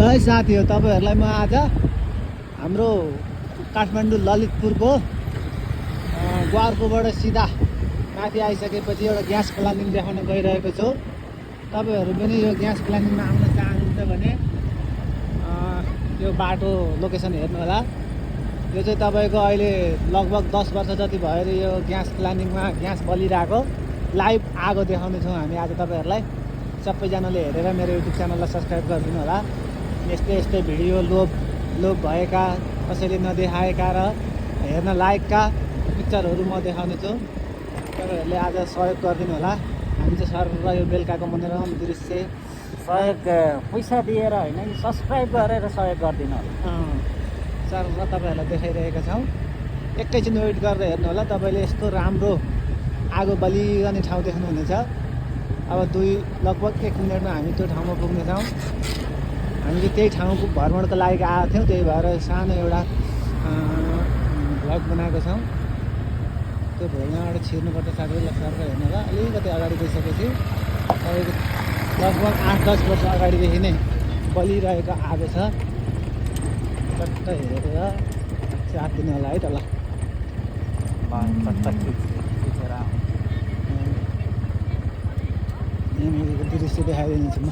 Hello है साथीहरु, तपाईहरुलाई म आज हाम्रो काठमाडौँ ललितपुरको ग्वारकोबाट सिधा माथि आइसकेपछि एउटा ग्यास प्लानिङ देखाउन गइरहेको छु। तपाईहरु पनि यो ग्यास प्लानिङमा आउन चाहनुहुन्छ भने यो बाटो लोकेसन हेर्नु होला। यो चाहिँ तपाईको अहिले लगभग 10 वर्ष जति भएर यो ग्यास प्लानिङमा ग्यास बलिरहेको लाइभ आगो देखाउने छौं हामी आज तपाईहरुलाई। सबैजनाले हेरेर मेरो युट्युब च्यानललाई सब्स्क्राइब गरिदिनु होला। यस्तै भिडियो लोभ भएका, कसैले नदेखाएका र हेर्न लायकका पिक्चरहरू म देखाउने छु। तपाईहरुले आज सहयोग गरिदिनु होला। हामी चाहिँ सर र यो बेलुकाको मनोरम दृश्य सहयोग पैसा दिएर होइन, सब्स्क्राइब गरेर सहयोग गरिदिनु होला। सर र तपाईहरुलाई देखाइरहेका छौँ। एकैछिन वेट गरेर हेर्नु होला। तपाईले यस्तो राम्रो आगो बलिरहने ठाउँ देख्नुहुनेछ। अब लगभग 1 मिनेटमा हामी त्यो ठाउँमा पुग्नेछौँ। हामी चाहिँ त्यही ठाउँको भ्रमणको लागि आएको थियौँ, त्यही भएर सानो एउटा भ्लग बनाएको छौँ। त्यो भ्लगबाट छिर्नुपर्छ साथीहरुलाई सर हेर्नु होला। अलिकति अगाडि गइसकेपछि तपाईँको लगभग 8-10 वर्ष अगाडिदेखि नै बलिरहेको आगो छ। चट्ट हेरेर साथ दिनु होला है त। ल यहाँनिरको दृश्य देखाइदिन्छु म।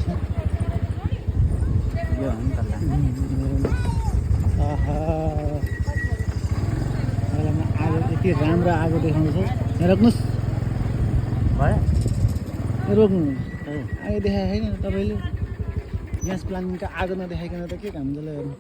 आगो यति राम्रो आगो देखाउँछ। यहाँ रोक्नुहोस्, भयो रोक्नु आगो देखाएको छैन तपाईँले। ग्यास प्लानिङको आगो नदेखाइकन त के काम जसलाई हेर्नु।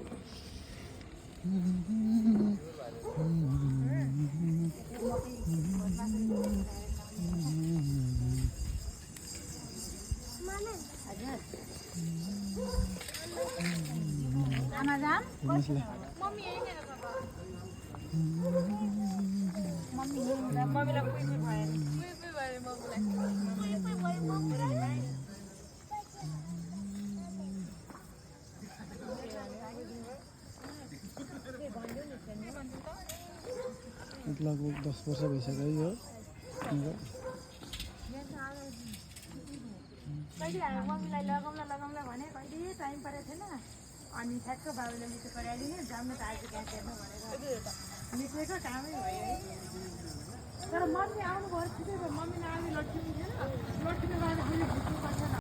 लगभग 10 वर्ष भइसक्यो यो। कहिले मम्मीलाई लगाउँला भने कहिले टाइम परेको थिएन। अनि ठ्याक्क बाबुले मिठो कराइदिने जान्न त आज ग्यास हेर्नु भनेर निस्केको कामै भयो। तर मम्मी आउनु भयो छिटै भयो। मम्मी नआउने लट्ठिनु थिएन, लट्ठिनु गर्दाखेरि